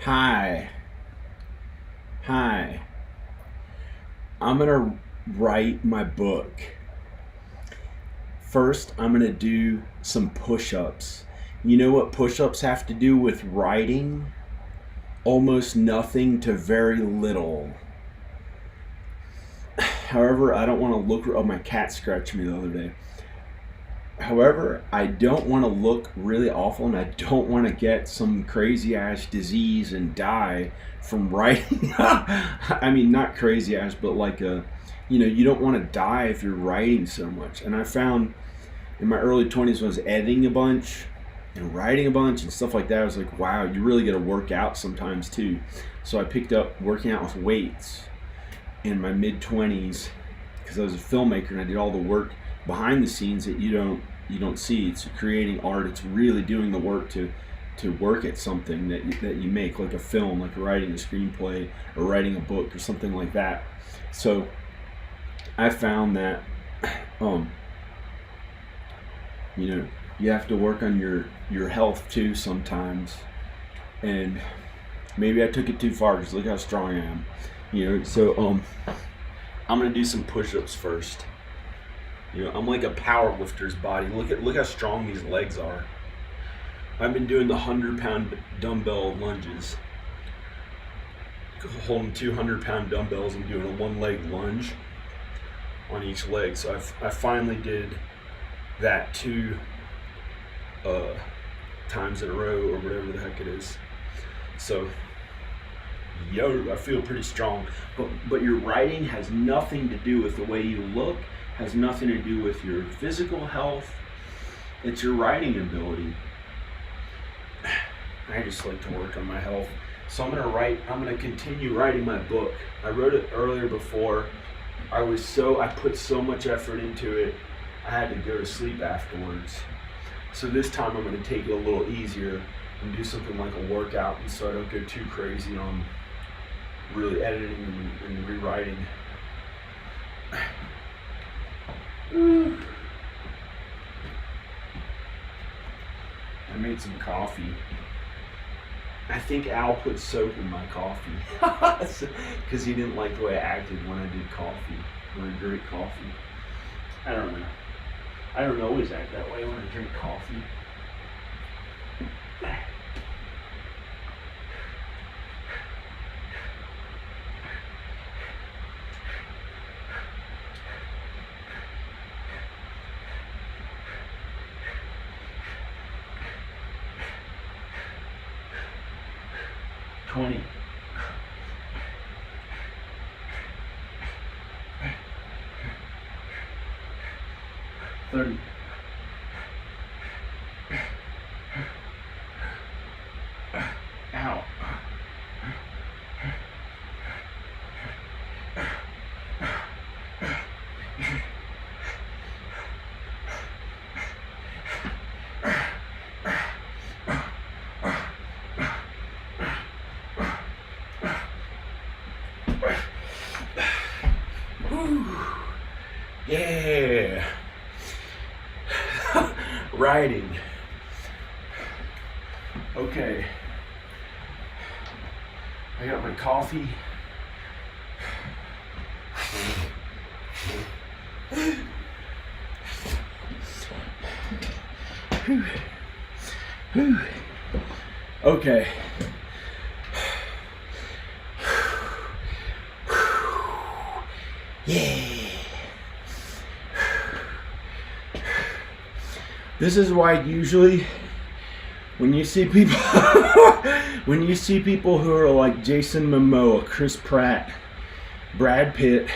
Hi. Hi. I'm going to write my book. First, I'm going to do some push ups. You know what push ups have to do with writing? Almost nothing to very little. However, I don't want to look. Oh, my cat scratched me the other day. However, I don't want to look really awful and I don't want to get some crazy ass disease and die from writing. I mean, not crazy ass, but like you don't want to die if you're writing so much. And I found in my early 20s when I was editing a bunch and writing a bunch and stuff like that, I was like, wow, you really got to work out sometimes too. So I picked up working out with weights in my mid 20s because I was a filmmaker and I did all the work behind the scenes that you don't see. It's creating art. It's really doing the work to work at something that you make, like a film, like writing a screenplay or writing a book or something like that. So I found that you have to work on your health too sometimes, and maybe I took it too far because look how strong I am. So I'm gonna do some push-ups first. I'm like a power lifter's body. Look how strong these legs are. I've been doing the 100-pound dumbbell lunges. Holding 200-pound dumbbells and doing a one-leg lunge on each leg. So I finally did that 2 times in a row or whatever the heck it is. So, I feel pretty strong. But your writing has nothing to do with the way you look, has nothing to do with your physical health. It's your writing ability. I just like to work on my health. So I'm gonna continue writing my book. I wrote it earlier before. I put so much effort into it, I had to go to sleep afterwards. So this time I'm gonna take it a little easier and do something like a workout, and so I don't go too crazy on really editing and rewriting. I made some coffee. I think Al put soap in my coffee because he didn't like the way I acted when I did coffee, when I drank coffee. I don't know. I don't always act that way when I drink coffee. $30. Ow. Yeah. Writing. Okay. I got my coffee. Okay. Yeah. This is why usually when you see people who are like Jason Momoa, Chris Pratt, Brad Pitt,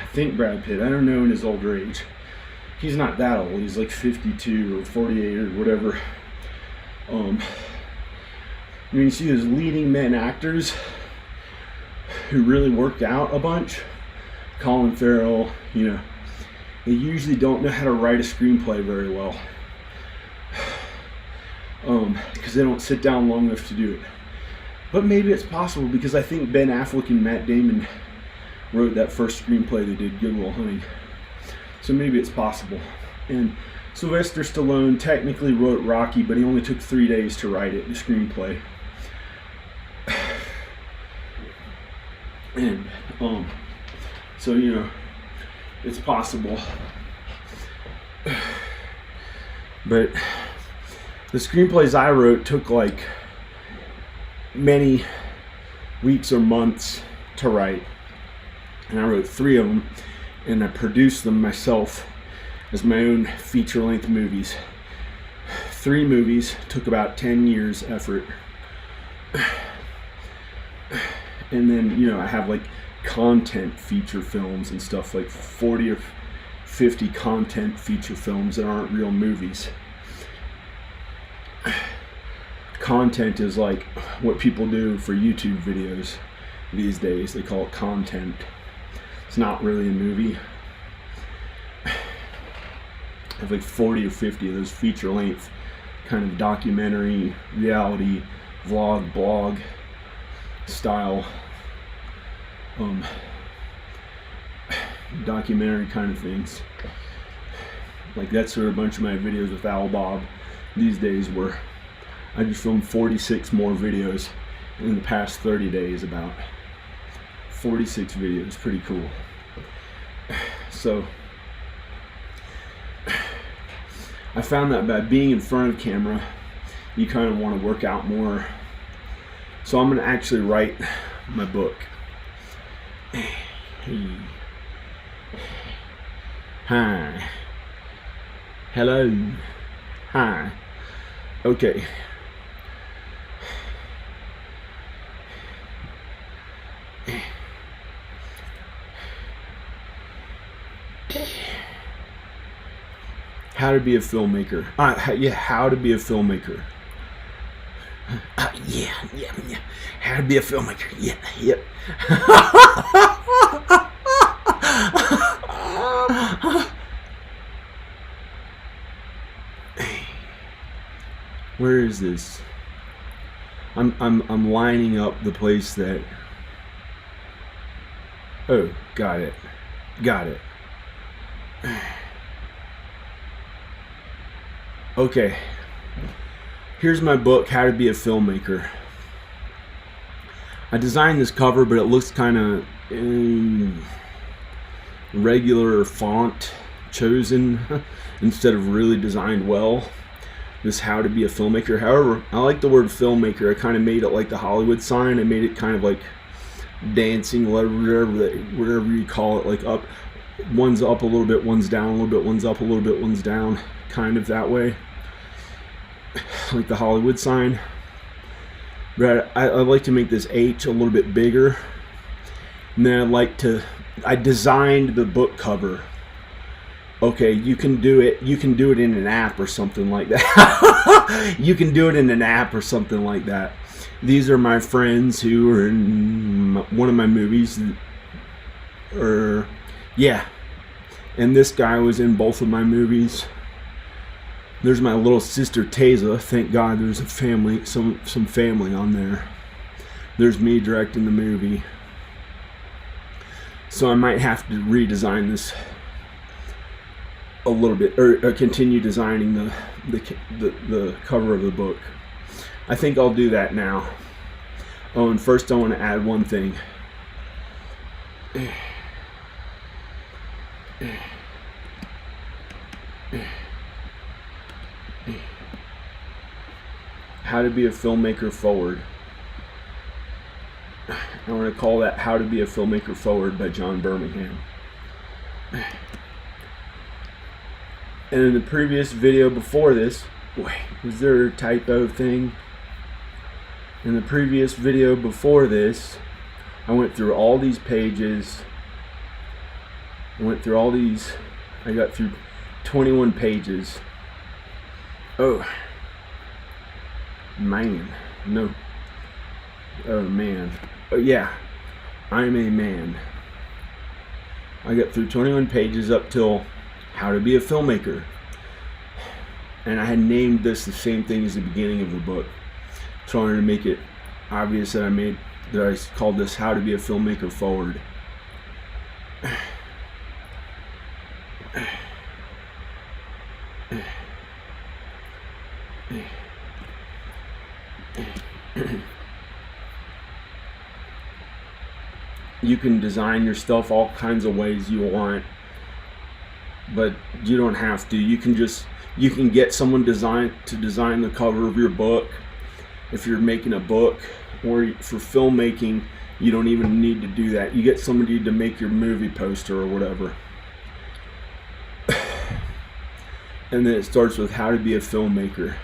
I think Brad Pitt, I don't know in his older age. He's not that old, he's like 52 or 48 or whatever. You see those leading men actors who really worked out a bunch, Colin Farrell, they usually don't know how to write a screenplay very well. Because they don't sit down long enough to do it. But maybe it's possible because I think Ben Affleck and Matt Damon wrote that first screenplay they did, Good Will Hunting. So maybe it's possible. And Sylvester Stallone technically wrote Rocky, but he only took 3 days to write it, the screenplay. And so you know, it's possible. But the screenplays I wrote took like many weeks or months to write, and I wrote 3 of them, and I produced them myself as my own feature-length movies. 3 movies took about 10 years effort. And then, you know, I have like content feature films and stuff, like 40 or 50 content feature films that aren't real movies. Content is like what people do for YouTube videos these days. They call it content. It's not really a movie. I have like 40 or 50 of those feature-length kind of documentary, reality, vlog, blog style documentary kind of things. Like that's where a bunch of my videos with Al Bob these days were. I just filmed 46 more videos in the past 30 days, about 46 videos. Pretty cool. So I found that by being in front of camera, you kind of want to work out more. So I'm going to actually write my book. Hi. Hello. Hi. Okay. How to be a filmmaker. Yeah, how to be a filmmaker. Yeah. How to be a filmmaker. Yep. Where is this? I'm lining up the place that. Oh, got it. Okay. Here's my book, How to Be a Filmmaker. I designed this cover, but it looks kind of regular font chosen instead of really designed well. This How to Be a Filmmaker. However, I like the word filmmaker. I kind of made it like the Hollywood sign. I made it kind of like dancing, whatever you call it, like up. One's up a little bit, one's down a little bit, one's up a little bit, one's down, kind of that way. Like the Hollywood sign. But I like to make this H a little bit bigger. And then I designed the book cover. Okay, you can do it in an app or something like that. You can do it in an app or something like that. These are my friends who are in one of my movies. Yeah. And this guy was in both of my movies. There's my little sister Taza. Thank God there's a family, some family on there. There's me directing the movie. So I might have to redesign this a little bit, or continue designing the cover of the book. I think I'll do that now. Oh, and first I want to add one thing. How to Be a Filmmaker Forward. I want to call that How to Be a Filmmaker Forward by John Birmingham. And in the previous video before this, wait, was there a typo thing? In the previous video before this, I went through all these pages. I got through 21 pages. Oh. Man. No. Oh, man. Oh, yeah. I'm a man. I got through 21 pages up till How to Be a Filmmaker. And I had named this the same thing as the beginning of the book. So I wanted to make it obvious that I called this How to Be a Filmmaker Forward. You can design your stuff all kinds of ways you want, but you don't have to. You can get someone to design the cover of your book if you're making a book, or for filmmaking, you don't even need to do that. You get somebody to make your movie poster or whatever. And then it starts with how to be a filmmaker.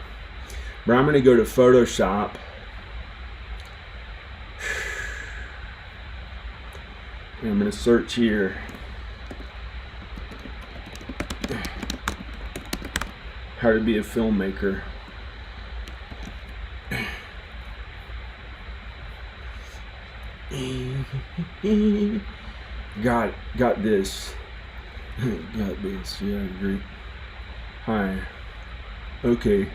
But I'm going to go to Photoshop. And I'm going to search here. How to be a filmmaker. Got this. Got this. Yeah, I agree. Hi. Okay.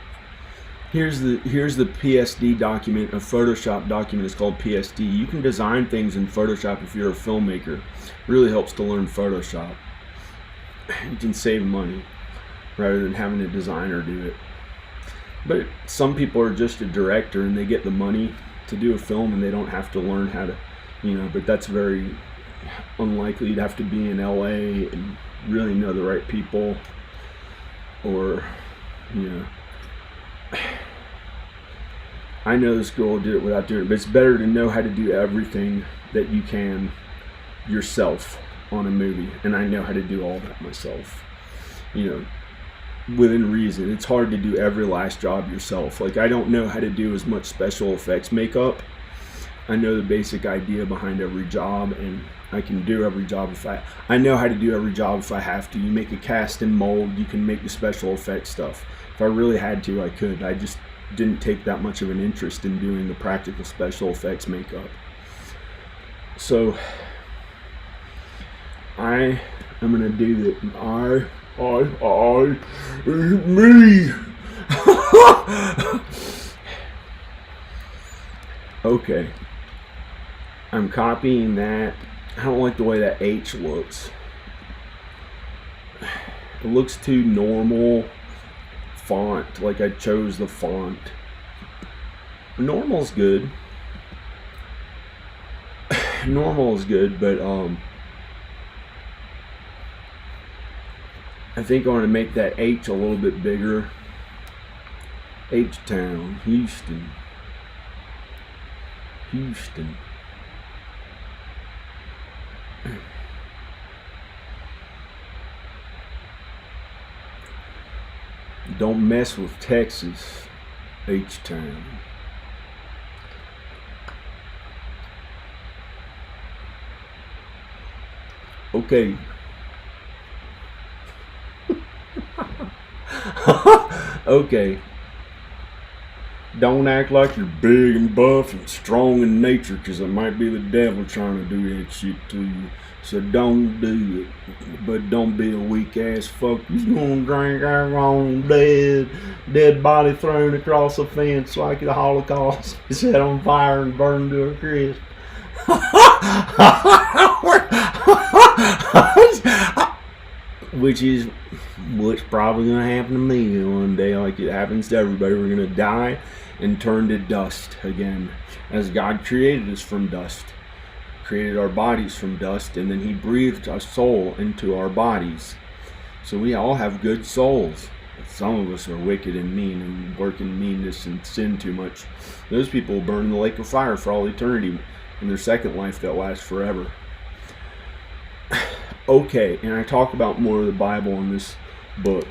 Here's the PSD document. A Photoshop document is called PSD. You can design things in Photoshop if you're a filmmaker. Really helps to learn Photoshop. You can save money rather than having a designer do it. But some people are just a director and they get the money to do a film and they don't have to learn how to, but that's very unlikely. You'd have to be in LA and really know the right people, or I know this girl did it without doing it, but it's better to know how to do everything that you can yourself on a movie, and I know how to do all that myself, within reason. It's hard to do every last job yourself. Like, I don't know how to do as much special effects makeup. I know the basic idea behind every job, and I can do every job I know how to do every job if I have to. You make a cast and mold, you can make the special effects stuff. If I really had to, I could. I just didn't take that much of an interest in doing the practical special effects makeup. So I am gonna do that. Me. Okay. I'm copying that. I don't like the way that H looks. It looks too normal font. Like I chose the font. Normal's good. Normal is good, but I think I want to make that H a little bit bigger. H-Town, Houston. Don't mess with Texas, H-Town. Okay. Okay. Don't act like you're big and buff and strong in nature, because it might be the devil trying to do that shit to you. So don't do it. But don't be a weak ass fuck. You's gonna drink our own dead body thrown across a fence like the Holocaust, set on fire and burned to a crisp. Which is what's probably gonna happen to me one day, like it happens to everybody. We're gonna die and turn to dust again, as God created us from dust, created our bodies from dust, and then he breathed a soul into our bodies. So we all have good souls. Some of us are wicked and mean and work in meanness and sin too much. Those people will burn in the lake of fire for all eternity in their second life that lasts forever. Okay, and I talk about more of the Bible in this book.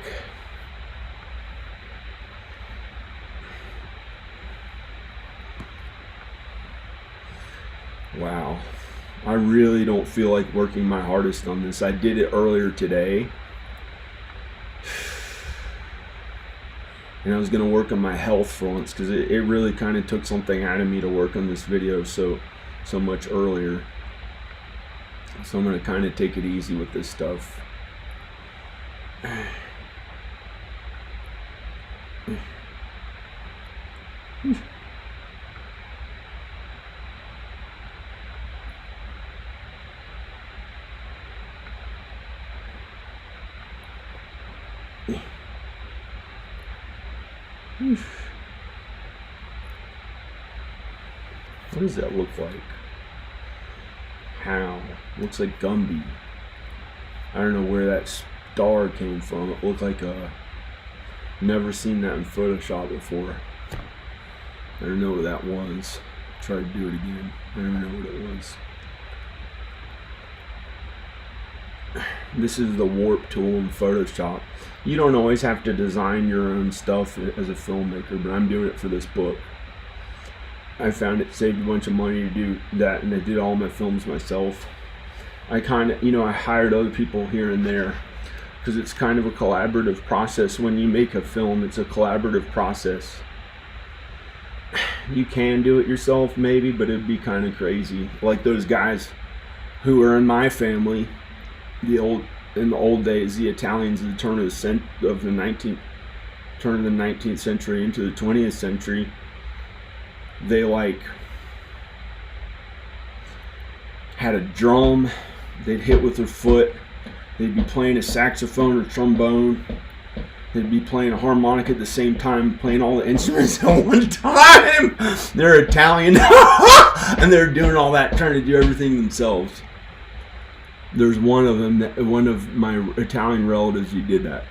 Wow. I really don't feel like working my hardest on this. I did it earlier today. And I was going to work on my health for once, because it really kind of took something out of me to work on this video so much earlier. So I'm going to kind of take it easy with this stuff. What does that look like? How? Looks like Gumby. I don't know where that star came from. It looked like a... Never seen that in Photoshop before. I don't know what that was. Try to do it again. I don't know what it was. This is the warp tool in Photoshop. You don't always have to design your own stuff as a filmmaker, but I'm doing it for this book. I found it saved a bunch of money to do that, and I did all my films myself. I kind of, I hired other people here and there because it's kind of a collaborative process. When you make a film, it's a collaborative process. You can do it yourself maybe, but it'd be kind of crazy. Like those guys who are in my family, in the old days, the Italians at the turn of the 19th century into the 20th century. They like had a drum they'd hit with their foot. They'd be playing a saxophone or trombone. They'd be playing a harmonica at the same time, playing all the instruments at one time. They're Italian. And they're doing all that, trying to do everything themselves. There's one of them, one of my Italian relatives who did that.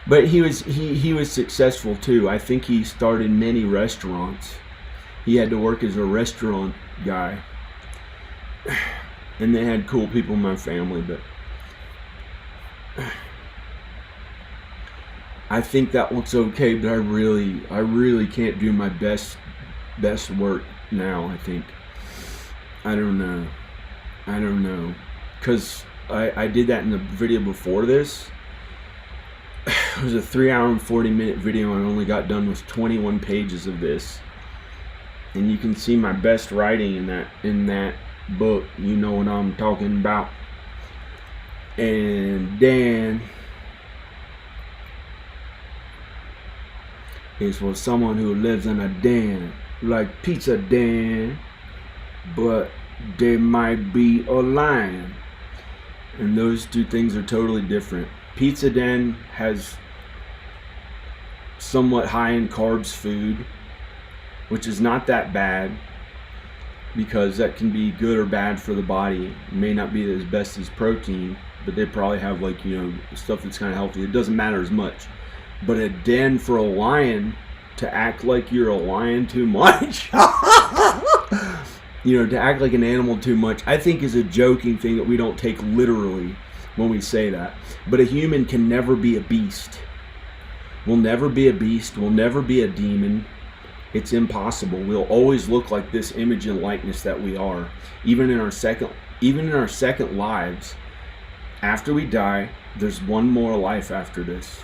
But he was successful too. I think he started many restaurants. He had to work as a restaurant guy. And they had cool people in my family, but I think that looks okay, but I really can't do my best work now, I think. I don't know. Because I did that in the video before this. It was a 3-hour and 40-minute video, and I only got done with 21 pages of this. And you can see my best writing in that book. You know what I'm talking about. And Dan is for someone who lives in a den, like Pizza Den, but they might be a lion. And those two things are totally different. Pizza Den has somewhat high in carbs food, which is not that bad, because that can be good or bad for the body. It may not be as best as protein, but they probably have stuff that's kind of healthy. It doesn't matter as much. But a den for a lion, to act like you're a lion too much, to act like an animal too much, I think is a joking thing that we don't take literally when we say that. But a human can never be a beast. We'll never be a beast. We'll never be a demon. It's impossible. We'll always look like this image and likeness that we are. Even in our second lives, after we die, there's one more life after this.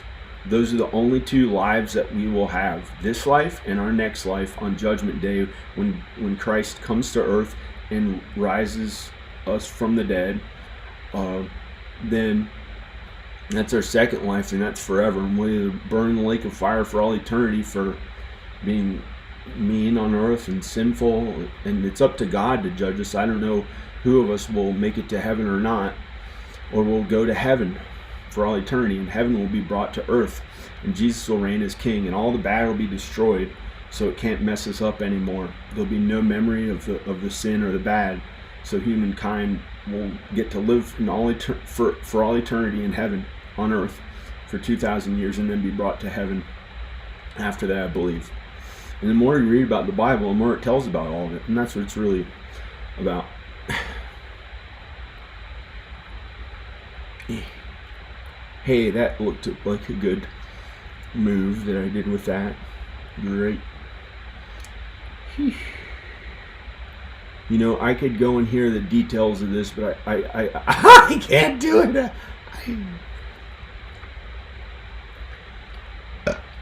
Those are the only two lives that we will have. This life and our next life on Judgment Day, when Christ comes to earth and rises us from the dead. Then that's our second life, and that's forever. And we'll either burn in the lake of fire for all eternity for being mean on earth and sinful, and it's up to God to judge us. I don't know who of us will make it to heaven or not, or we'll go to heaven for all eternity, and heaven will be brought to earth, and Jesus will reign as king, and all the bad will be destroyed, so it can't mess us up anymore. There'll be no memory of the sin or the bad, so humankind will get to live in for all eternity in heaven on earth for 2,000 years, and then be brought to heaven after that, I believe. And the more you read about the Bible, the more it tells about all of it, and that's what it's really about. Hey, that looked like a good move that I did with that. Great. I could go and hear the details of this, but I can't do it.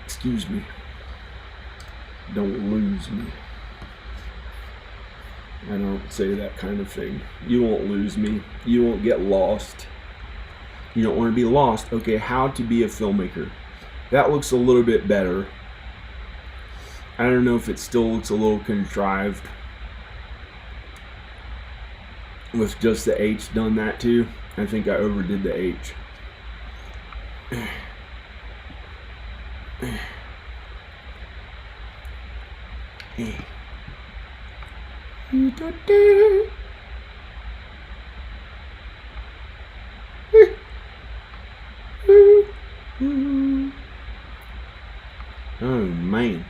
Excuse me. Don't lose me. I don't say that kind of thing. You won't lose me. You won't get lost. You don't want to be lost. Okay, how to be a filmmaker. That looks a little bit better. I don't know if it still looks a little contrived with just the H done that too. I think I overdid the H. Oh man.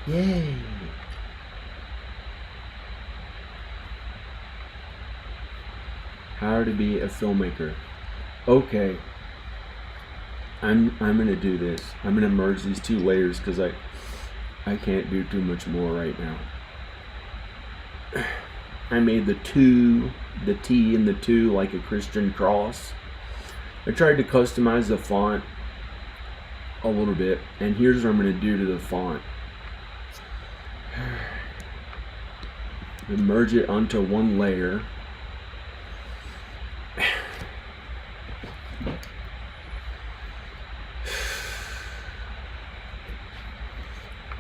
Yay. How to be a filmmaker. Okay. I'm gonna do this. I'm gonna merge these two layers because I can't do too much more right now. I made the T and the 2 like a Christian cross. I tried to customize the font a little bit, and here's what I'm gonna do to the font. Merge it onto one layer.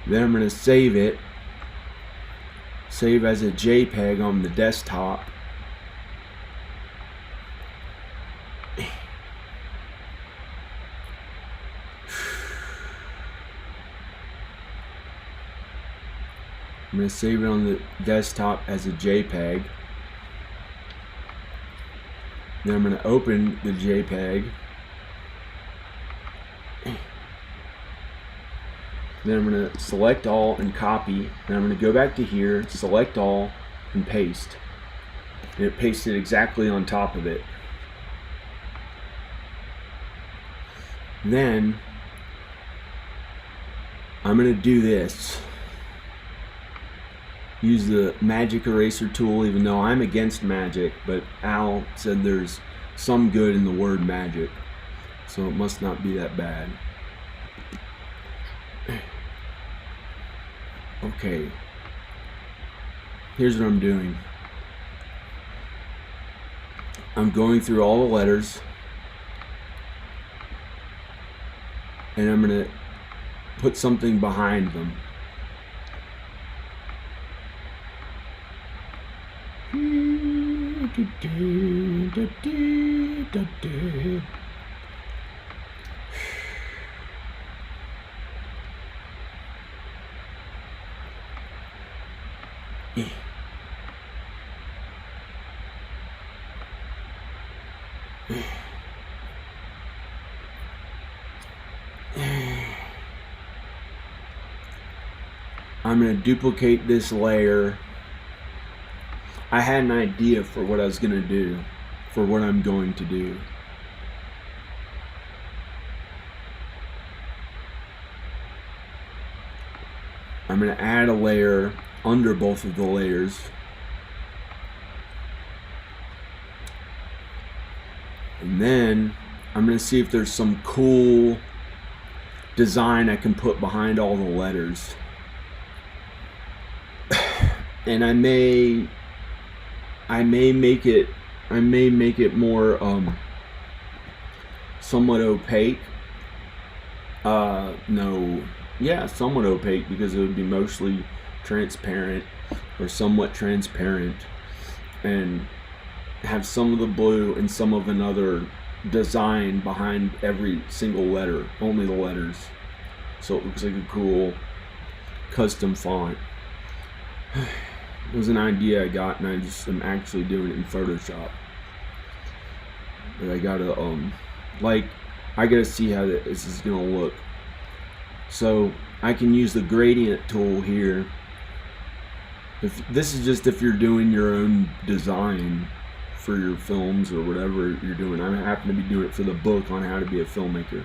Then I'm going to save it. Save as a JPEG on the desktop. I'm going to save it on the desktop as a JPEG. Then I'm going to open the JPEG. Then I'm going to select all and copy. And I'm going to go back to here, select all, and paste. And it pasted exactly on top of it. Then I'm going to do this. Use the magic eraser tool, even though I'm against magic, but Al said there's some good in the word magic, so it must not be that bad. Okay, here's what I'm doing. I'm going through all the letters, and I'm going to put something behind them. I'm going to duplicate this layer. I had an idea for what I was going to do, for what I'm going to do. I'm going to add a layer under both of the layers. And then I'm going to see if there's some cool design I can put behind all the letters. And I may make it more somewhat opaque. Somewhat opaque, because it would be mostly transparent or somewhat transparent, and have some of the blue and some of another design behind every single letter, only the letters, so it looks like a cool custom font. It was an idea I got, and I just am actually doing it in Photoshop. But I gotta I gotta see how this is gonna look. So I can use the gradient tool here. If this is just if you're doing your own design, for your films or whatever you're doing. I happen to be doing it for the book on how to be a filmmaker.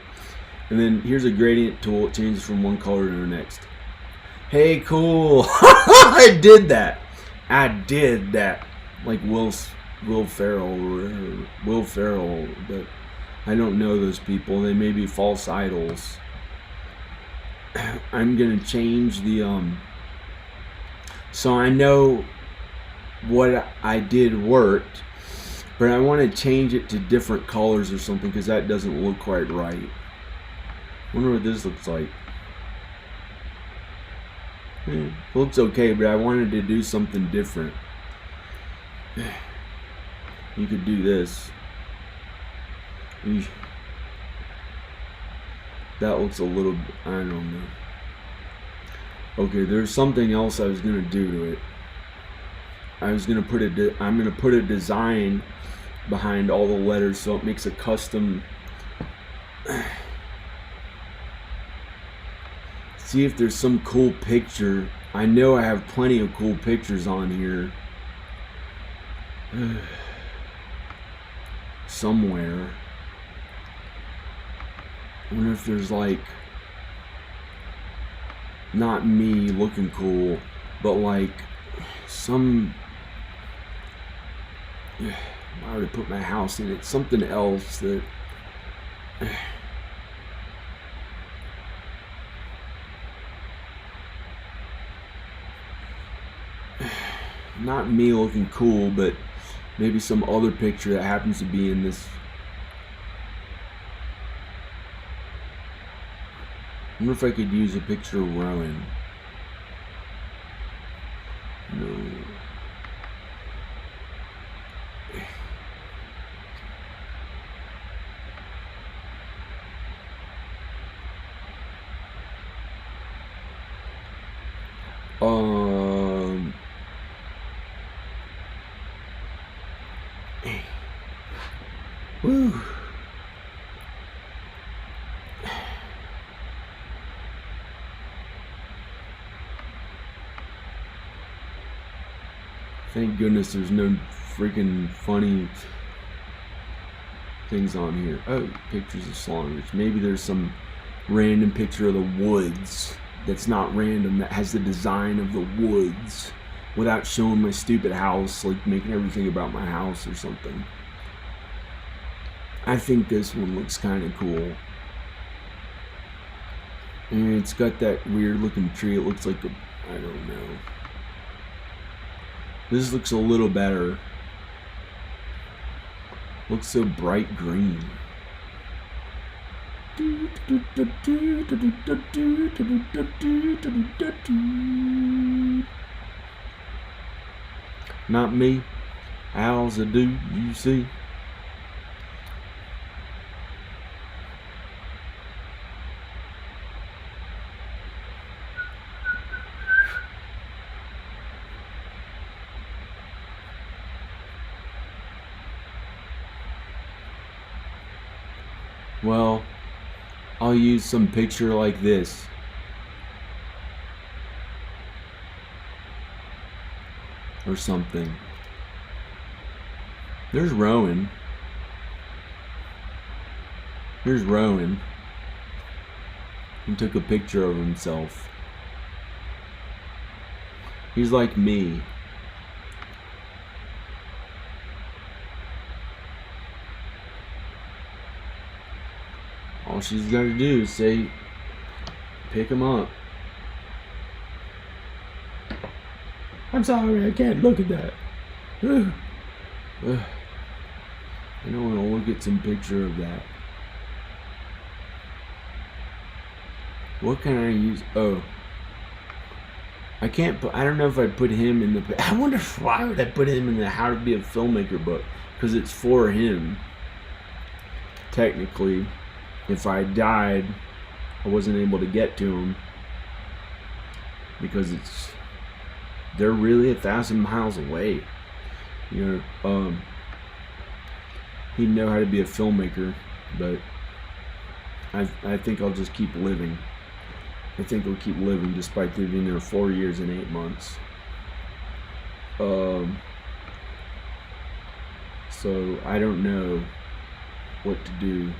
And then here's a gradient tool. It changes from one color to the next. Hey, cool. I did that. Like Will Ferrell, but I don't know those people. They may be false idols. I'm gonna change the so I know what I did worked, but I want to change it to different colors or something because that doesn't look quite right. Wonder what this looks like. It looks okay, but I wanted to do something different. You could do this. That looks a little, I don't know. Okay, there's something else I was gonna do to it. I'm gonna put a design behind all the letters so it makes a custom. See if there's some cool picture. I know I have plenty of cool pictures on here. Somewhere. I wonder if there's like, not me looking cool, but like some, I already put my house in it, something else that, not me looking cool, but maybe some other picture that happens to be in this. I wonder if I could use a picture of Rowan. No. Woo. Thank goodness there's no freaking funny things on here. Oh, pictures of slongers. Maybe there's some random picture of the woods that's not random, that has the design of the woods without showing my stupid house, like making everything about my house or something. I think this one looks kind of cool. And it's got that weird looking tree. It looks like a, I don't know. This looks a little better. Looks so bright green. Not me. Owls a do, you see? Well, I'll use some picture like this. Or something. There's Rowan. Here's Rowan. He took a picture of himself. He's like me. All she's got to do is say, pick him up. I'm sorry, I can't look at that. I don't want to look at some picture of that. What can I use? Oh. I can't put, I don't know if I put him in the, I wonder why would I put him in the How to Be a Filmmaker book? Because it's for him. Technically. If I died, I wasn't able to get to him because they're really 1,000 miles away. You know, he'd know how to be a filmmaker, but I think I'll just keep living. I think I'll keep living despite living there 4 years and 8 months. So I don't know what to do.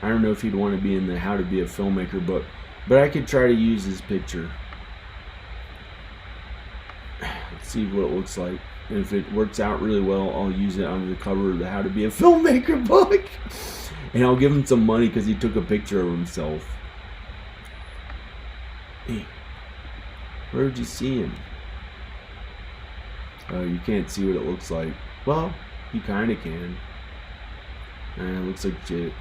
I don't know if he'd want to be in the How to Be a Filmmaker book, but I could try to use his picture. Let's see what it looks like. And if it works out really well, I'll use it on the cover of the How to Be a Filmmaker book. And I'll give him some money because he took a picture of himself. Hey, where did you see him? Oh, you can't see what it looks like. Well, you kind of can. It looks like shit.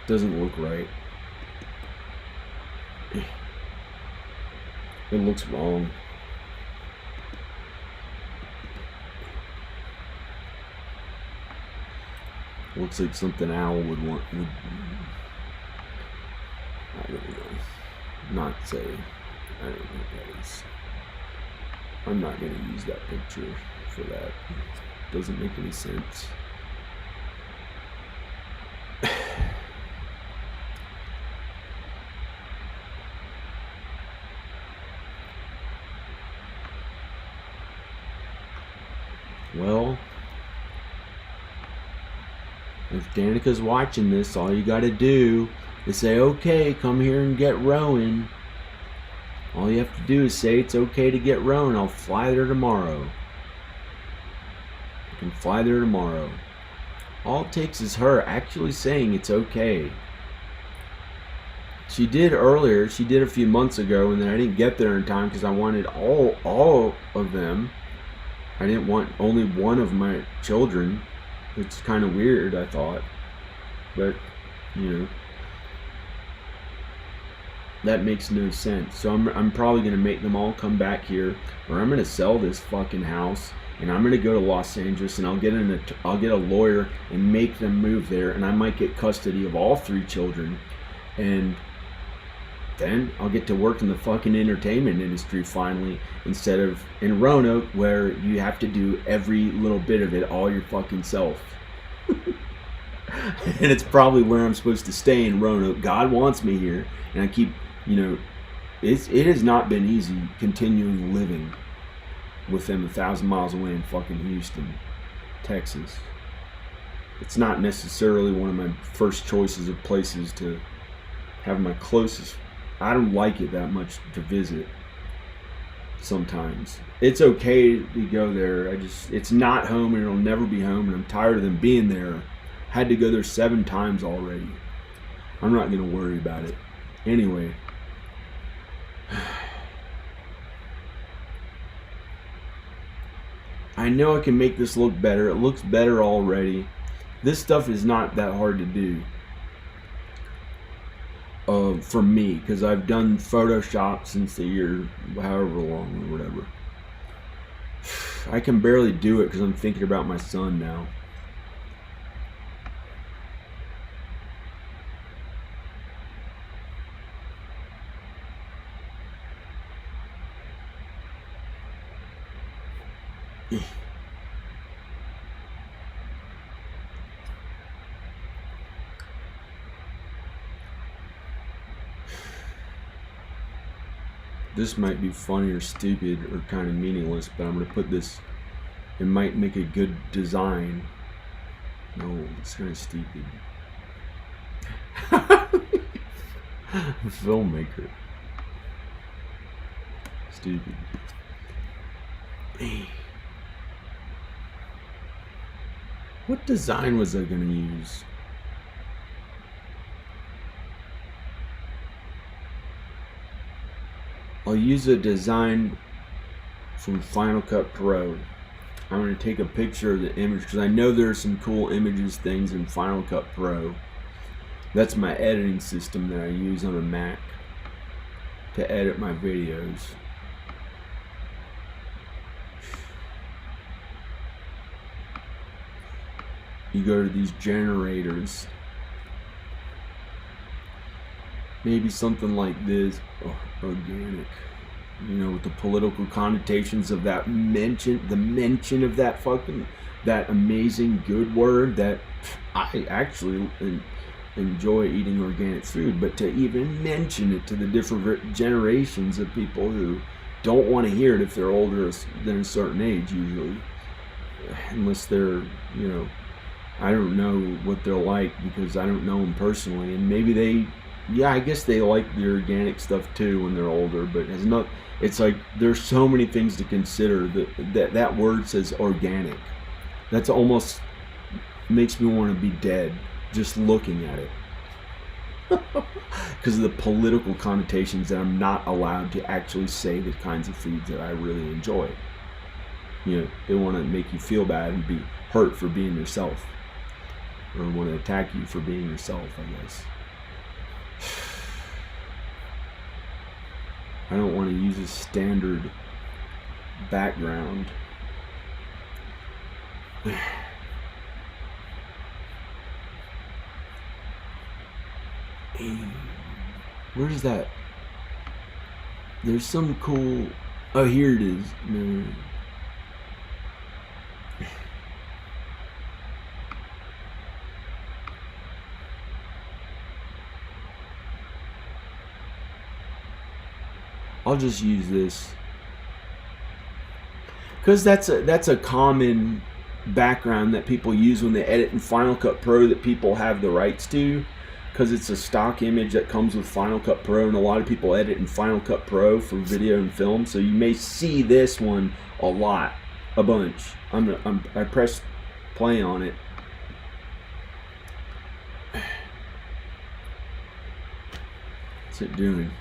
Doesn't look right. It looks wrong. Looks like something Owl would want. I don't know. Not say. I don't know what that is. I'm not going to use that picture for that. Doesn't make any sense. Well, if Danica's watching this, all you gotta do is say, okay, come here and get rowing. All you have to do is say it's okay to get rowing. I'll fly there tomorrow. I can fly there tomorrow. All it takes is her actually saying it's okay. She did earlier. She did a few months ago, and then I didn't get there in time because I wanted all of them. I didn't want only one of my children. It's kind of weird, I thought. But, you know, that makes no sense. So I'm probably going to make them all come back here, or I'm going to sell this fucking house, and I'm going to go to Los Angeles, and I'll get a lawyer and make them move there, and I might get custody of all 3 children, and then I'll get to work in the fucking entertainment industry finally, instead of in Roanoke where you have to do every little bit of it all your fucking self. And it's probably where I'm supposed to stay, in Roanoke. God wants me here, and I keep, you know, it has not been easy continuing living with them 1,000 miles away in fucking Houston, Texas. It's not necessarily one of my first choices of places to have my closest. I don't like it that much to visit sometimes. It's okay to go there. It's not home, and it'll never be home, and I'm tired of them being there. Had to go there 7 times already. I'm not going to worry about it. Anyway. I know I can make this look better. It looks better already. This stuff is not that hard to do. For me, because I've done Photoshop since the year, however long or whatever. I can barely do it because I'm thinking about my son now. This might be funny or stupid or kind of meaningless, but I'm going to put this, it might make a good design. No, it's kind of stupid. Filmmaker. Stupid. What design was I going to use? I'll use a design from Final Cut Pro. I'm going to take a picture of the image because I know there are some cool images things in Final Cut Pro. That's my editing system that I use on a Mac to edit my videos. You go to these generators. Maybe something like this. Oh, organic. You know, with the political connotations of that mention, the mention of that fucking, that amazing good word that I actually enjoy eating organic food, but to even mention it to the different generations of people who don't want to hear it if they're older than a certain age, usually. Unless they're, I don't know what they're like because I don't know them personally. And maybe I guess they like the organic stuff too when they're older, but it's like there's so many things to consider. That word says organic. That's almost makes me want to be dead just looking at it. Because of the political connotations that I'm not allowed to actually say the kinds of foods that I really enjoy. They want to make you feel bad and be hurt for being yourself, or want to attack you for being yourself, I guess. I don't want to use a standard background. Where's that? There's some cool. Oh, here it is. No. I'll just use this because that's a common background that people use when they edit in Final Cut Pro that people have the rights to, because it's a stock image that comes with Final Cut Pro, and a lot of people edit in Final Cut Pro for video and film. So you may see this one a bunch. I press play on it. What's it doing?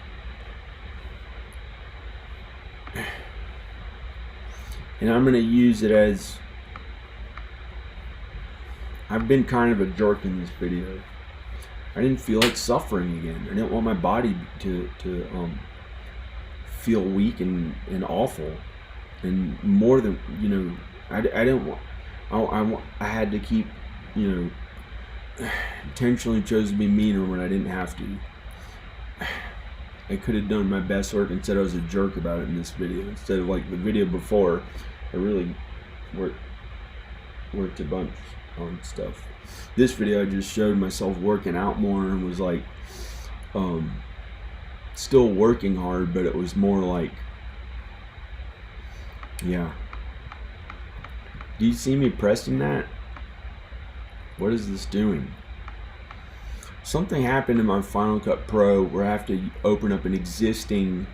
And I'm going to use it as, I've been kind of a jerk in this video. I didn't feel like suffering again. I didn't want my body to feel weak and awful. And more than, I didn't want, I had to keep, intentionally chose to be meaner when I didn't have to. I could have done my best work and said I was a jerk about it in this video. Instead of like the video before, I really worked a bunch on stuff. This video I just showed myself working out more and was like still working hard, but it was more like, yeah. Do you see me pressing that? What is this doing? Something happened in my Final Cut Pro where I have to open up an existing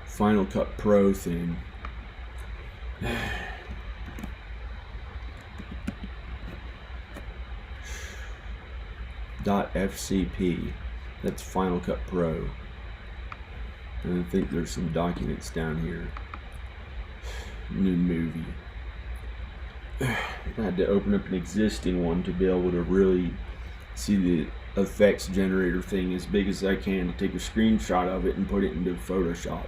Final Cut Pro thing. .fcp. That's Final Cut Pro. And I think there's some documents down here. New movie. I had to open up an existing one to be able to really see the effects generator thing as big as I can, to take a screenshot of it and put it into Photoshop.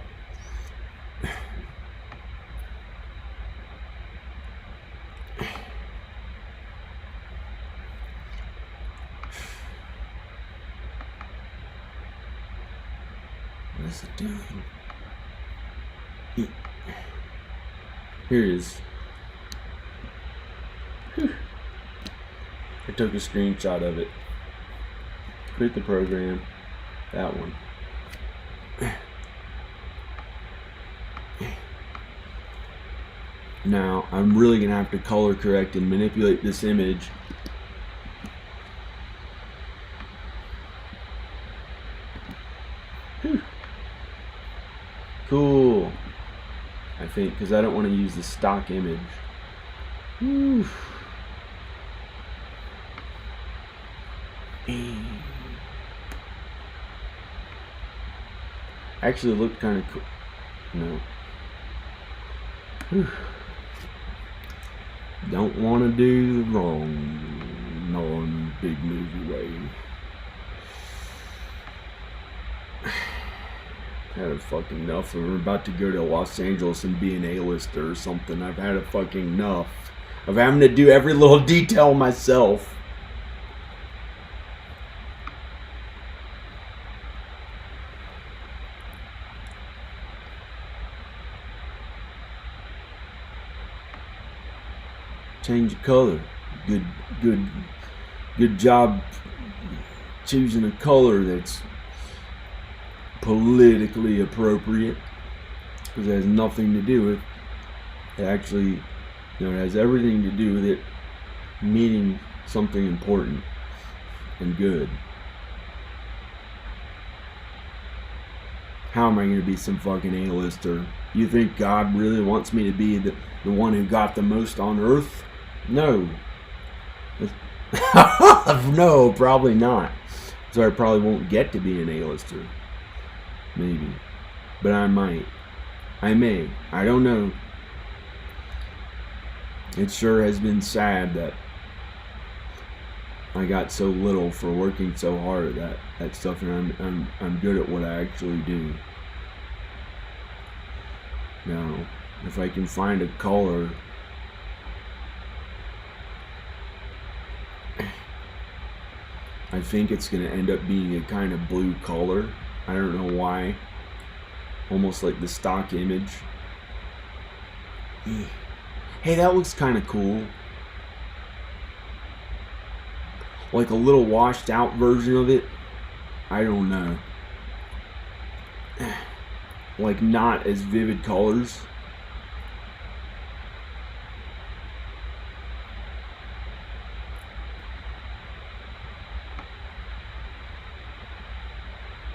What is it doing? Here it is. I took a screenshot of it. Quit the program. That one. Now, I'm really going to have to color correct and manipulate this image. Cool. I think, because I don't want to use the stock image. Actually looked kind of cool. No. Don't want to do the wrong non-big movie way. Had a fucking enough. We're about to go to Los Angeles and be an A-lister or something. I've had a fucking enough of having to do every little detail myself. Change the color. Good job choosing a color that's politically appropriate, because it has nothing to do with it. Actually, it has everything to do with it meaning something important and good. How am I going to be some fucking A-lister? You think God really wants me to be the one who got the most on earth? No. No, probably not. So I probably won't get to be an A-lister. Maybe. But I might. I may. I don't know. It sure has been sad that I got so little for working so hard at that stuff, and I'm good at what I actually do. Now, if I can find a color I think it's going to end up being a kind of blue color. I don't know why. Almost like the stock image. Hey, that looks kind of cool. Like a little washed out version of it. I don't know. Like not as vivid colors.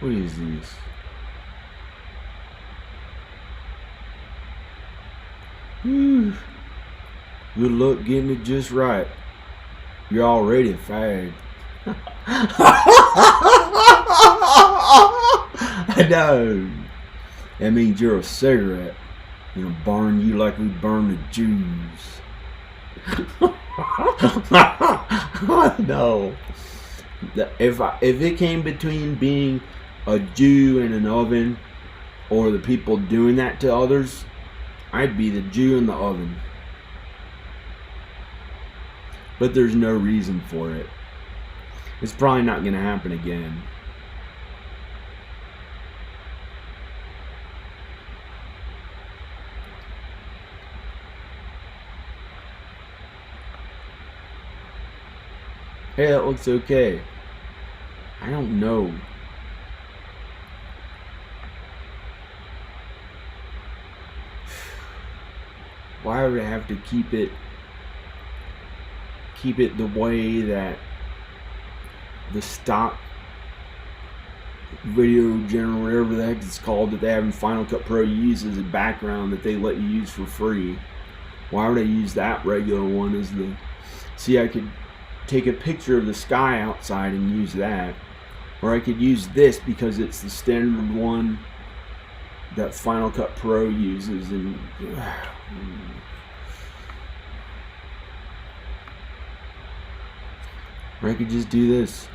What is this? Good luck getting it just right. You're already a fag. I know. That means you're a cigarette. We're gonna burn you like we burn the Jews. No. If it came between being a Jew in an oven or the people doing that to others, I'd be the Jew in the oven. But there's no reason for it. It's probably not going to happen again. Hey, that looks okay. I don't know. Why would I have to keep it the way that the stock video general, whatever the heck it's called, that they have in Final Cut Pro uses as a background that they let you use for free? Why would I use that regular one as the... See, I could take a picture of the sky outside and use that. Or I could use this because it's the standard one that Final Cut Pro uses. And or I could just do this.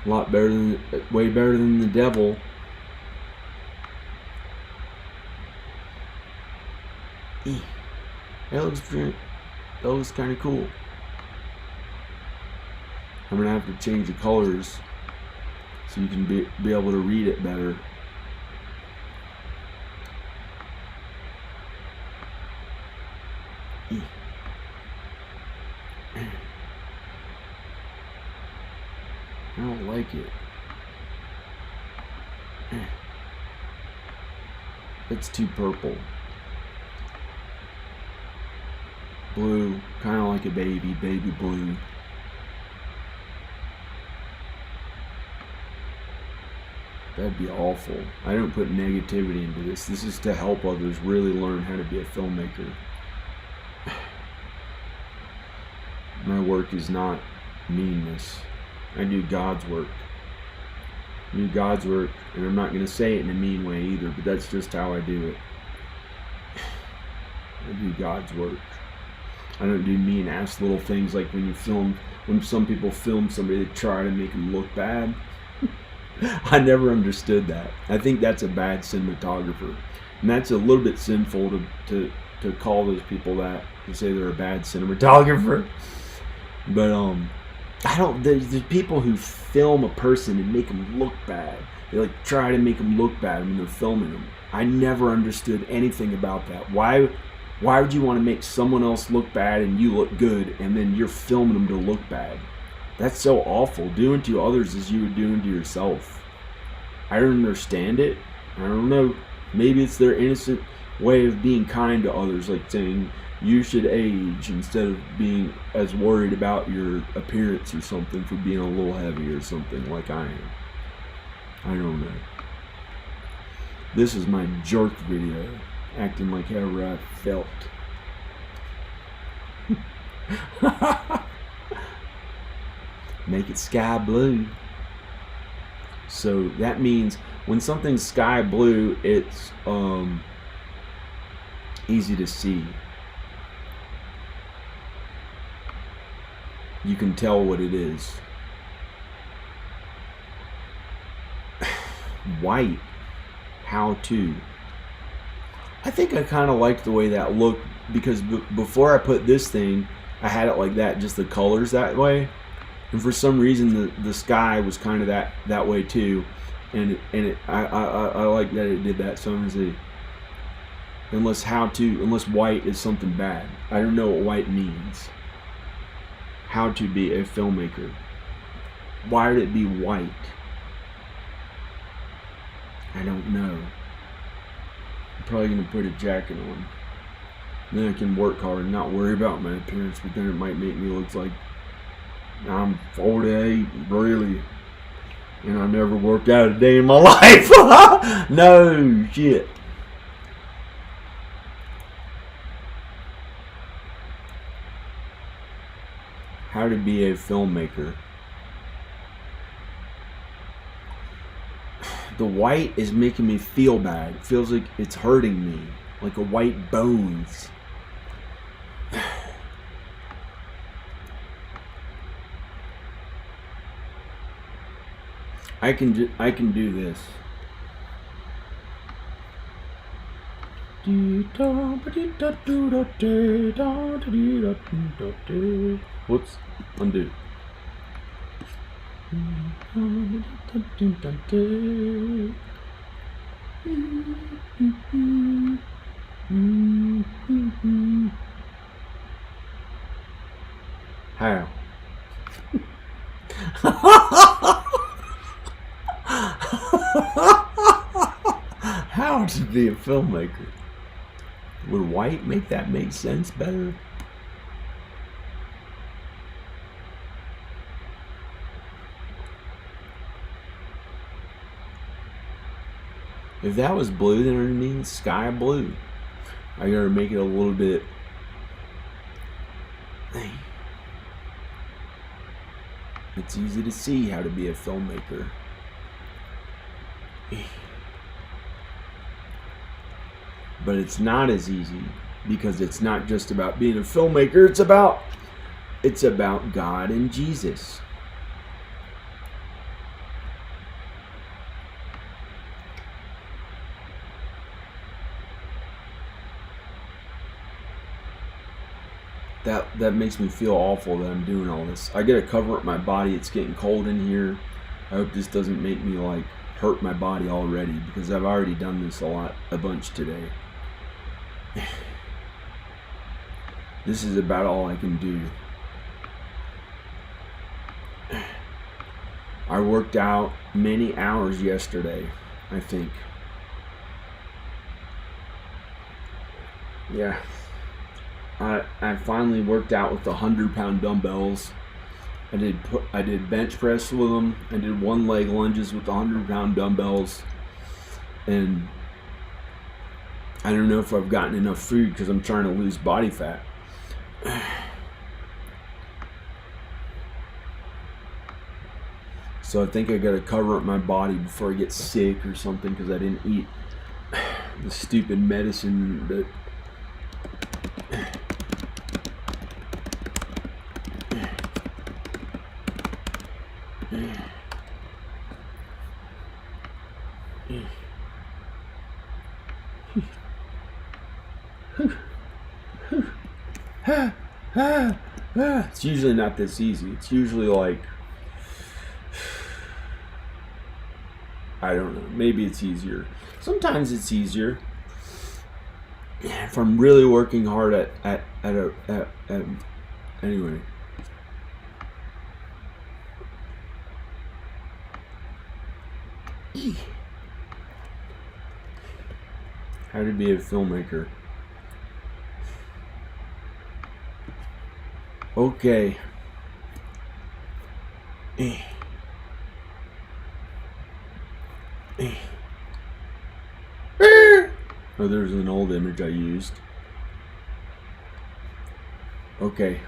A lot better than, way better than the devil. That looks kind of cool. I'm gonna have to change the colors so you can be able to read it better. I don't like it. It's too purple. Blue, kind of like a baby blue. That'd be awful. I don't put negativity into this. This is to help others really learn how to be a filmmaker. My work is not meanness. I do God's work. I do God's work, and I'm not going to say it in a mean way either, but that's just how I do it. I do God's work. I don't do mean-ass little things like when some people film somebody to try to make them look bad. I never understood that. I think that's a bad cinematographer. And that's a little bit sinful to call those people that, to say they're a bad cinematographer. But, there's people who film a person and make them look bad. They like try to make them look bad when they're filming them. I never understood anything about that. Why Why would you want to make someone else look bad and you look good, and then you're filming them to look bad? That's so awful. Doing to others as you would do to yourself. I don't understand it. I don't know. Maybe it's their innocent way of being kind to others, like saying you should age instead of being as worried about your appearance or something for being a little heavy or something like I am. I don't know. This is my jerk video, acting like however I felt. Make it sky blue. So that means when something's sky blue, it's easy to see. You can tell what it is. White. How to. I think I kind of liked the way that looked, because before I put this thing, I had it like that, just the colors that way. And for some reason, the sky was kind of that way too. And I like that it did that. So I'm gonna say, unless white is something bad. I don't know what white means. How to be a filmmaker. Why would it be white? I don't know. I'm probably gonna put a jacket on. Then I can work hard and not worry about my appearance, but then it might make me look like I'm 48, really. And I never worked out a day in my life. No shit. How to be a filmmaker. The white is making me feel bad. It feels like it's hurting me, like a white bones. I can do this. Whoops, undo. How? How to be a filmmaker? Would white make that make sense better? If that was blue, then it means sky blue. I gotta make it a little bit. It's easy to see how to be a filmmaker. But it's not as easy, because it's not just about being a filmmaker. It's about God and Jesus. That makes me feel awful that I'm doing all this. I gotta cover up my body. It's getting cold in here. I hope this doesn't make me like hurt my body already, because I've already done this a bunch today. This is about all I can do. I worked out many hours yesterday, I think. Yeah. I finally worked out with the 100-pound dumbbells. I did bench press with them. I did one leg lunges with the 100-pound dumbbells. And I don't know if I've gotten enough food because I'm trying to lose body fat. So I think I gotta cover up my body before I get sick or something, because I didn't eat the stupid medicine that it's usually not this easy. It's usually like, I don't know, maybe it's easier. Sometimes it's easier. if I'm really working hard at anyway. How to be a filmmaker. Okay. Oh, there's an old image I used. Okay.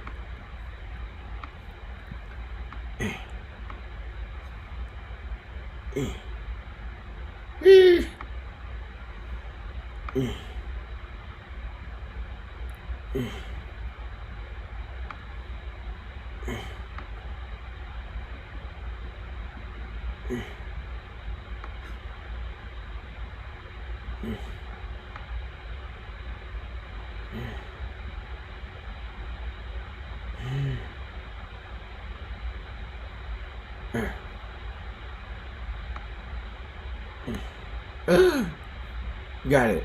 Got it.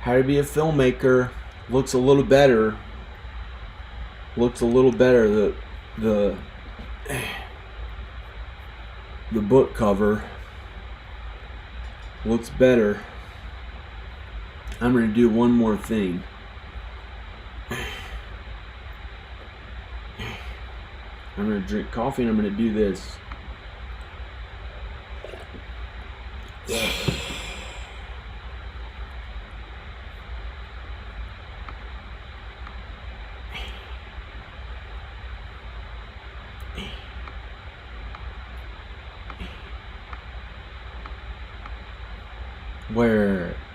How to be a filmmaker. Looks a little better. Looks a little better. The book cover looks better. I'm gonna do one more thing. I'm gonna drink coffee and I'm gonna do this. Yeah.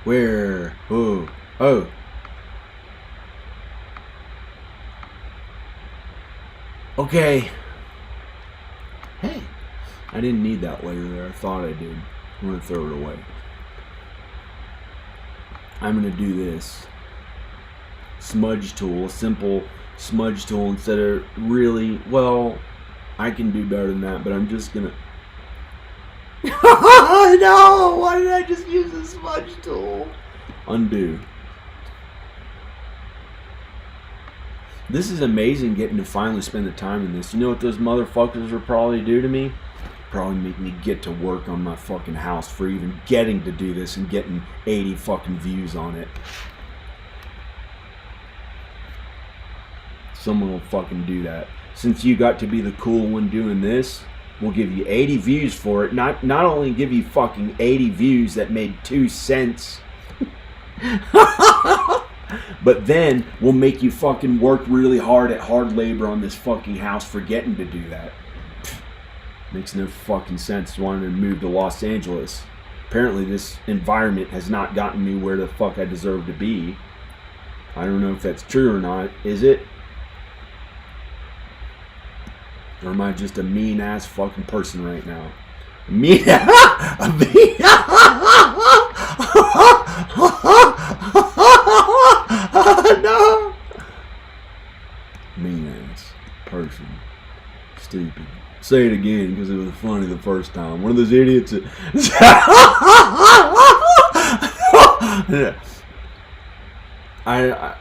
Where, oh. Okay. Hey, I didn't need that layer there. I thought I did. I'm gonna throw it away. I'm gonna do this smudge tool, a simple smudge tool instead of really, well, I can do better than that, but I'm just gonna no! Why did I just use a smudge tool? Undo. This is amazing getting to finally spend the time in this. You know what those motherfuckers will probably do to me? Probably make me get to work on my fucking house for even getting to do this and getting 80 fucking views on it. Someone will fucking do that. Since you got to be the cool one doing this, we'll give you 80 views for it. Not only give you fucking 80 views that made 2 cents, but then we'll make you fucking work really hard at hard labor on this fucking house for getting to do that. Makes no fucking sense wanting to move to Los Angeles. Apparently this environment has not gotten me where the fuck I deserve to be. I don't know if that's true or not. Is it? Or am I just a mean ass fucking person right now? Mean no. Mean ass person. Stupid. Say it again because it was funny the first time. One of those idiots that I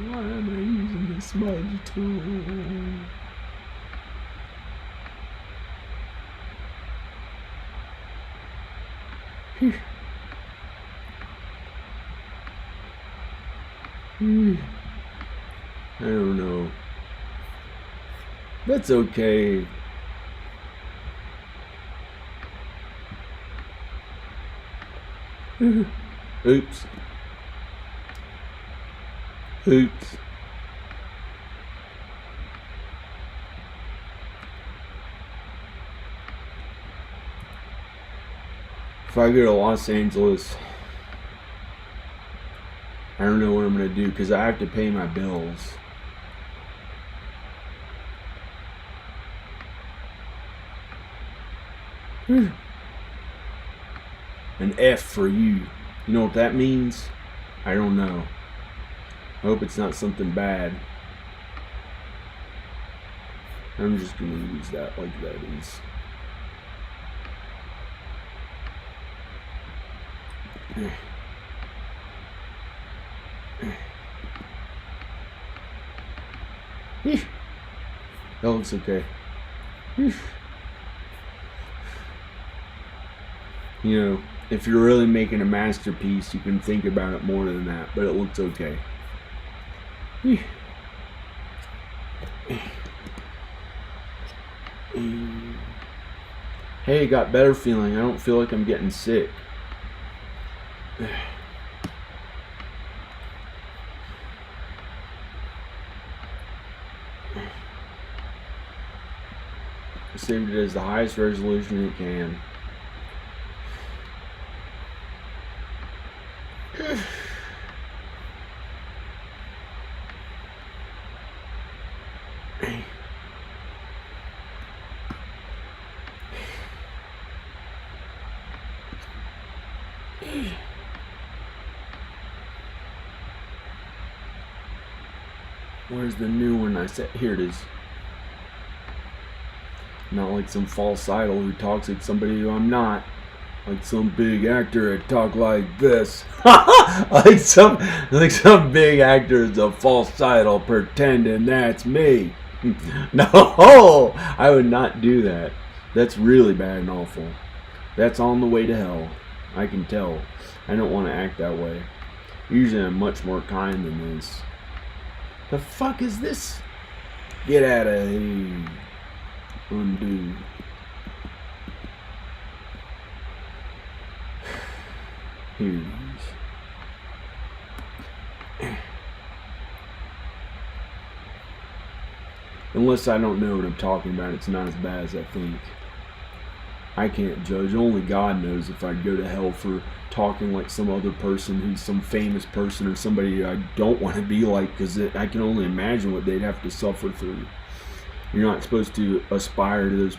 why am I using this smudge tool? I don't know. That's okay. Oops. Oops. If I go to Los Angeles, I don't know what I'm going to do because I have to pay my bills. An F for you. You know what that means? I don't know. I hope it's not something bad. I'm just going to use that like that is. That looks okay. You know, if you're really making a masterpiece, you can think about it more than that, but it looks okay. Hey, got better feeling. I don't feel like I'm getting sick. I saved it as the highest resolution it can. Where's the new one I said? Here it is. Not like some false idol who talks like somebody who I'm not. Like some big actor that talk like this. like some big actor is a false idol pretending that's me. No, I would not do that. That's really bad and awful. That's on the way to hell. I can tell. I don't want to act that way. Usually I'm much more kind than this. The fuck is this? Get out of here. Undo. Here it is. Unless I don't know what I'm talking about, it's not as bad as I think. I can't judge. Only God knows if I'd go to hell for talking like some other person who's some famous person or somebody I don't want to be like, because I can only imagine what they'd have to suffer through. You're not supposed to aspire to those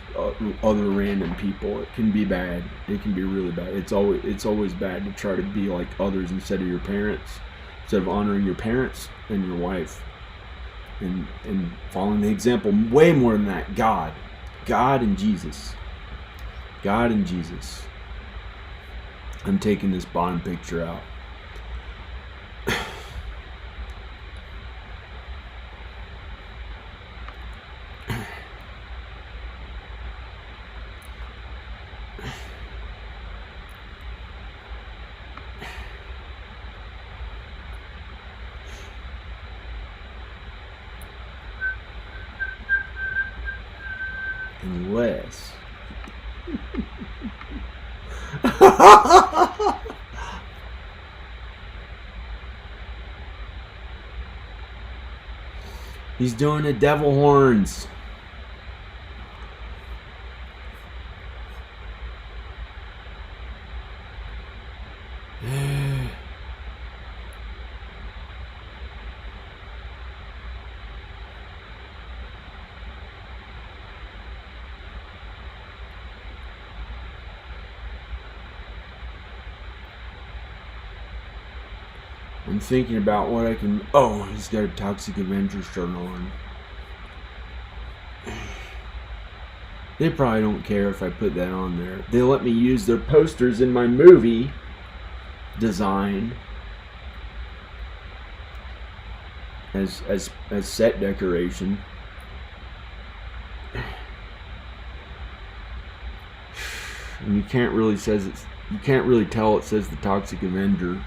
other random people. It can be bad. It can be really bad. It's always bad to try to be like others instead of your parents, instead of honoring your parents and your wife, and following the example. Way more than that, God and Jesus. God and Jesus. I'm taking this Bond picture out. Unless he's doing the devil horns. I'm thinking about what I can... Oh, he's got a Toxic Avenger shirt on. They probably don't care if I put that on there. They let me use their posters in my movie design as set decoration. And you can't really tell it says the Toxic Avenger.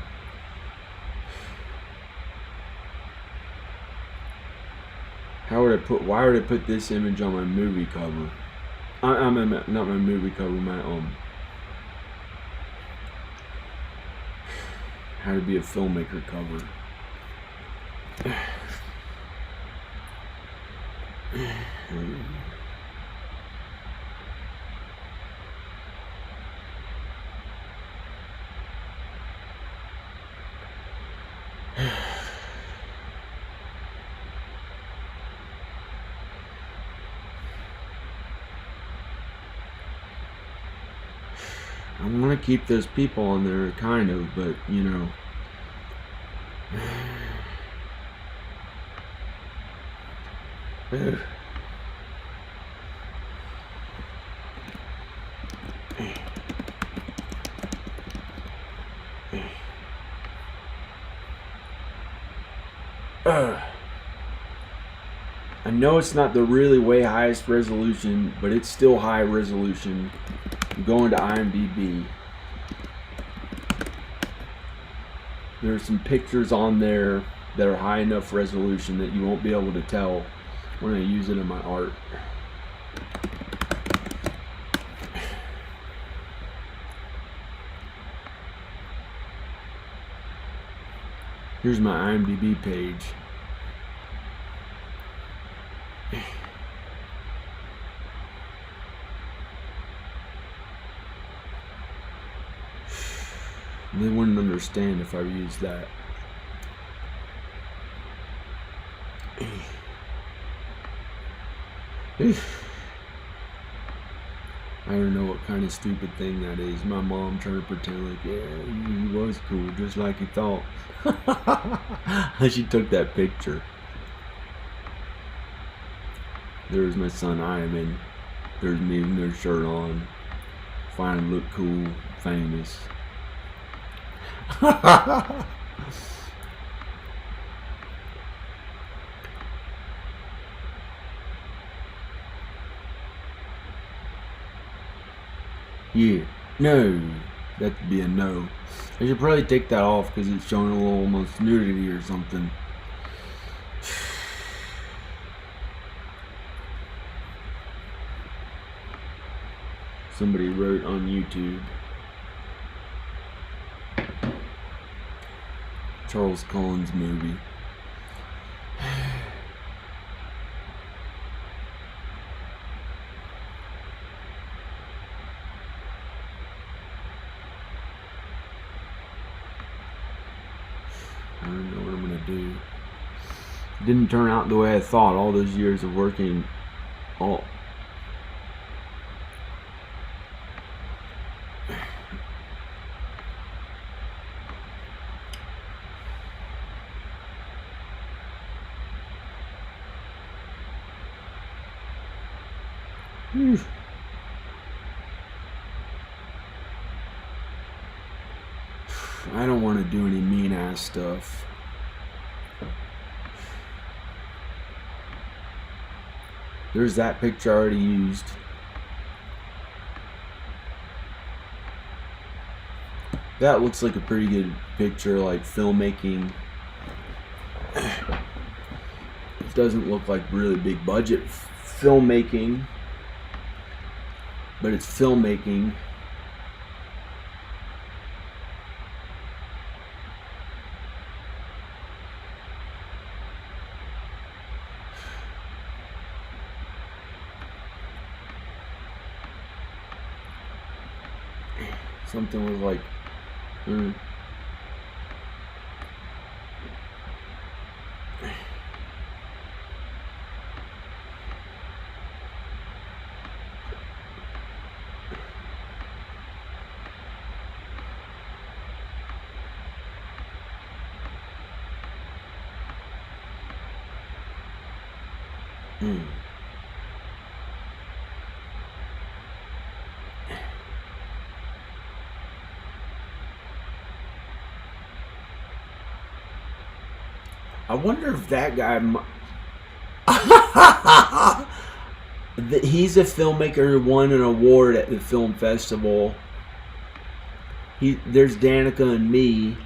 Why would I put this image on my movie cover? Not my movie cover, my How to Be a Filmmaker cover. I want to keep those people on there, kind of, but you know. I know it's not the really way highest resolution, but it's still high resolution. I'm going to IMDb. There's some pictures on there that are high enough resolution that you won't be able to tell when I use it in my art. Here's my IMDb page. They wouldn't understand if I used that. I don't know what kind of stupid thing that is. My mom trying to pretend like, yeah, he was cool, just like he thought. She took that picture. There's my son Ivan. There's me with no shirt on. Finally look cool, famous. Yeah, no, that'd be a no. I should probably take that off because it's showing a little almost nudity or something. Somebody wrote on YouTube. Charles Collins movie. I don't know what I'm gonna do. It didn't turn out the way I thought. All those years of working, I don't want to do any mean ass stuff. There's that picture I already used. That looks like a pretty good picture, like filmmaking. It doesn't look like really big budget filmmaking, but it's filmmaking. Something was like, I wonder if that guy. He's a filmmaker who won an award at the film festival. There's Danica and me.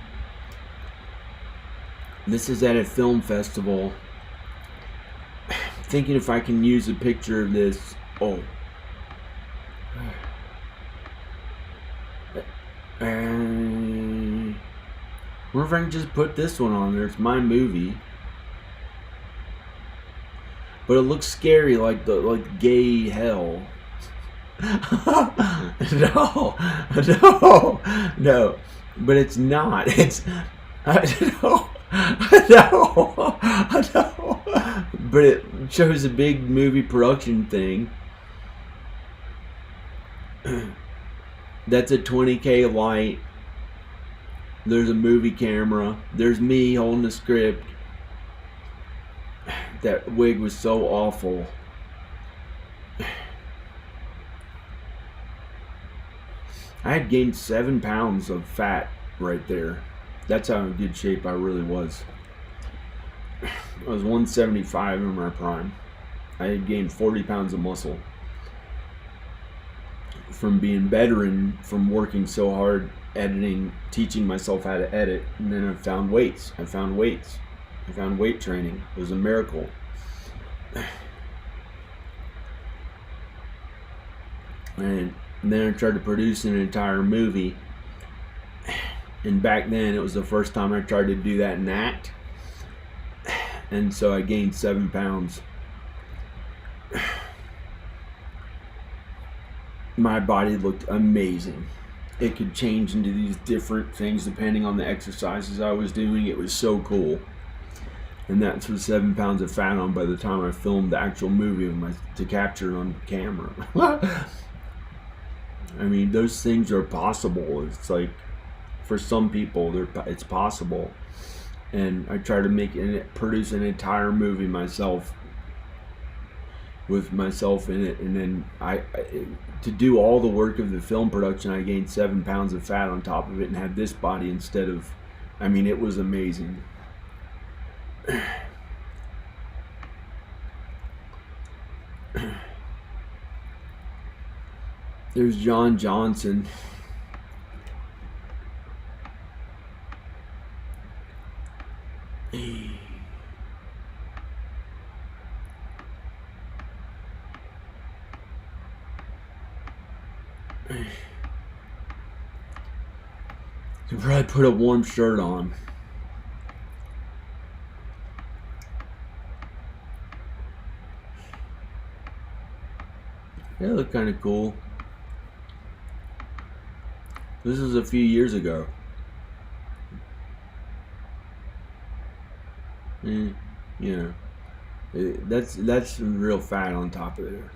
This is at a film festival. Thinking if I can use a picture of this. Oh. Wonder if I can just put this one on there. It's my movie. But it looks scary, like gay hell. No. But it's not. It's no. But it shows a big movie production thing. That's a 20K light. There's a movie camera. There's me holding the script. That wig was so awful. I had gained 7 pounds of fat right there. That's how in good shape I really was. I was 175 in my prime. I had gained 40 pounds of muscle from being bedridden, from working so hard editing, teaching myself how to edit. And then I found weights. I found weight training. It was a miracle. And then I tried to produce an entire movie. And back then, it was the first time I tried to do that and act. And so I gained 7 pounds. My body looked amazing. It could change into these different things depending on the exercises I was doing. It was so cool. And that's with 7 pounds of fat on by the time I filmed the actual movie to capture it on camera. I mean, those things are possible. It's like, for some people, it's possible. And I try to produce an entire movie myself, with myself in it, and then to do all the work of the film production, I gained 7 pounds of fat on top of it and had this body instead of, I mean, it was amazing. There's John Johnson. You probably put a warm shirt on. They look kind of cool. This was a few years ago. You know, that's some real fat on top of there.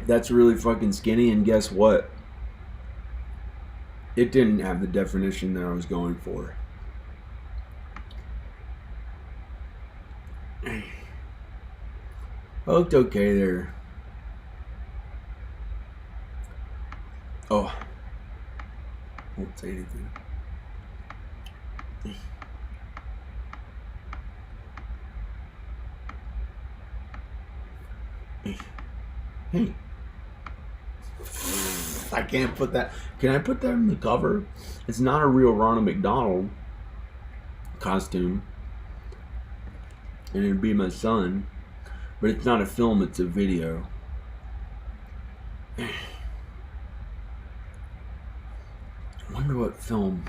That's really fucking skinny, and guess what? It didn't have the definition that I was going for. I looked okay there. Oh, won't say anything. Hey, I can't put that. Can I put that in the cover? It's not a real Ronald McDonald costume, and it'd be my son, but it's not a film, it's a video. I wonder what film.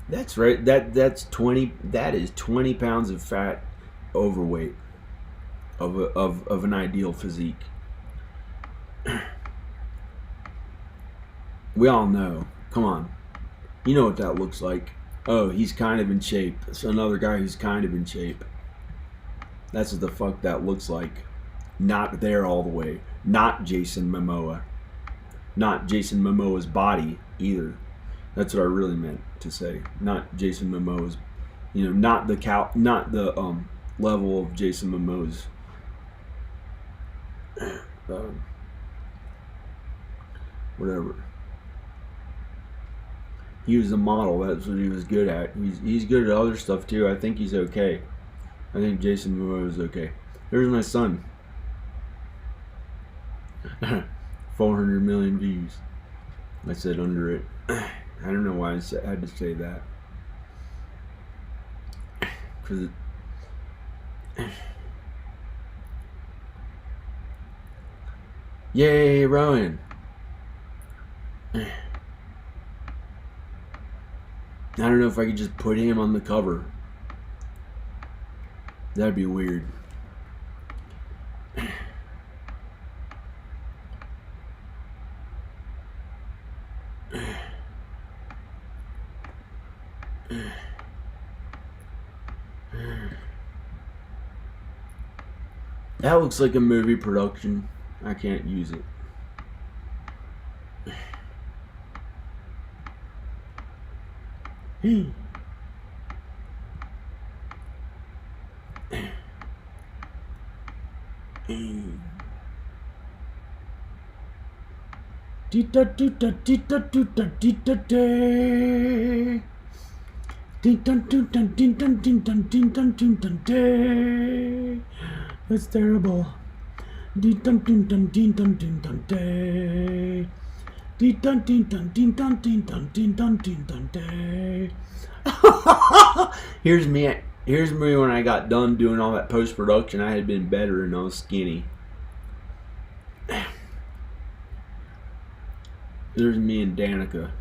That's right. That's 20. That is 20 pounds of fat, overweight, of an ideal physique. We all know. Come on, you know what that looks like. Oh, he's kind of in shape. It's another guy who's kind of in shape. That's what the fuck that looks like. Not there all the way. Not Jason Momoa. Not Jason Momoa's body either. That's what I really meant to say. Not Jason Momoa's, not the level of Jason Momoa's. Whatever. He was a model. That's what he was good at. He's good at other stuff too. I think he's okay. I think Jason Momoa is okay. There's my son. 400 million views. I said under it. I don't know why I had to say that. Because yay, Rowan. I don't know if I could just put him on the cover. That'd be weird. That looks like a movie production. I can't use it. That's terrible. Here's me. Here's me when I got done doing all that post production. I had been better and I was skinny. There's me and Danica.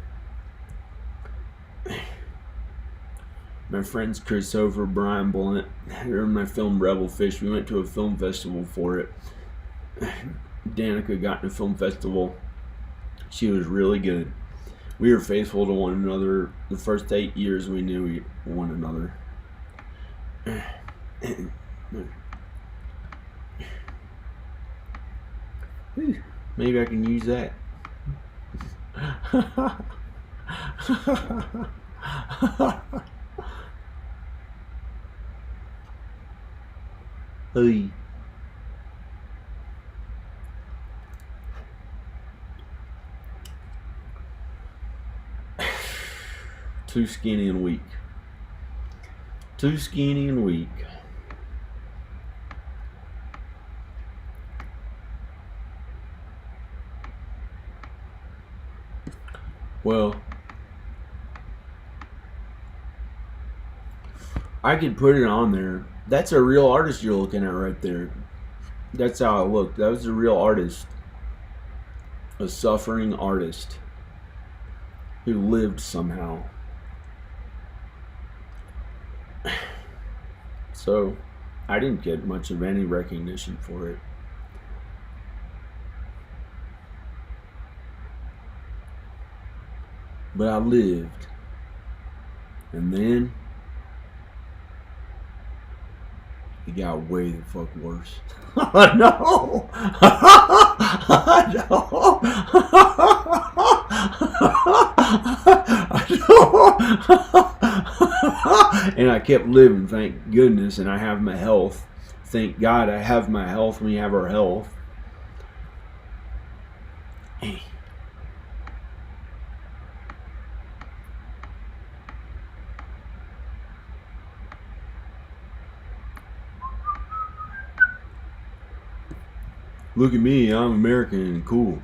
My friends Chris Over, Brian Blunt. They're in my film Rebel Fish. We went to a film festival for it. Danica got in a film festival. She was really good. We were faithful to one another. The first 8 years we knew one another. Maybe I can use that. Hey. Too skinny and weak. Too skinny and weak. Well, I could put it on there. That's a real artist you're looking at right there. That's how it looked. That was a real artist. A suffering artist who lived somehow. So, I didn't get much of any recognition for it. But I lived. And then it got way the fuck worse. No! And I kept living, thank goodness, and I have my health. Thank God I have my health. We have our health. Hey. Look at me, I'm American and cool.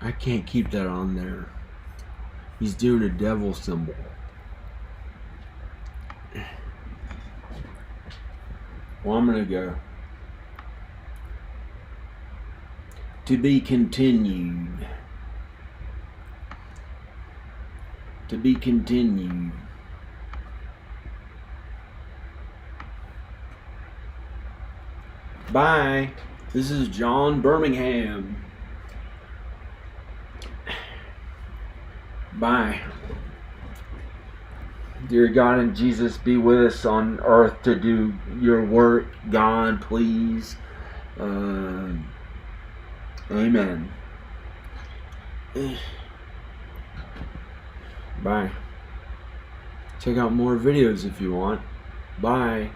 I can't keep that on there. He's doing a devil symbol. Well, I'm gonna go. To be continued. To be continued. Bye. This is John Birmingham. Bye. Dear God and Jesus, be with us on earth to do your work. God, please. Amen. Bye. Check out more videos if you want. Bye.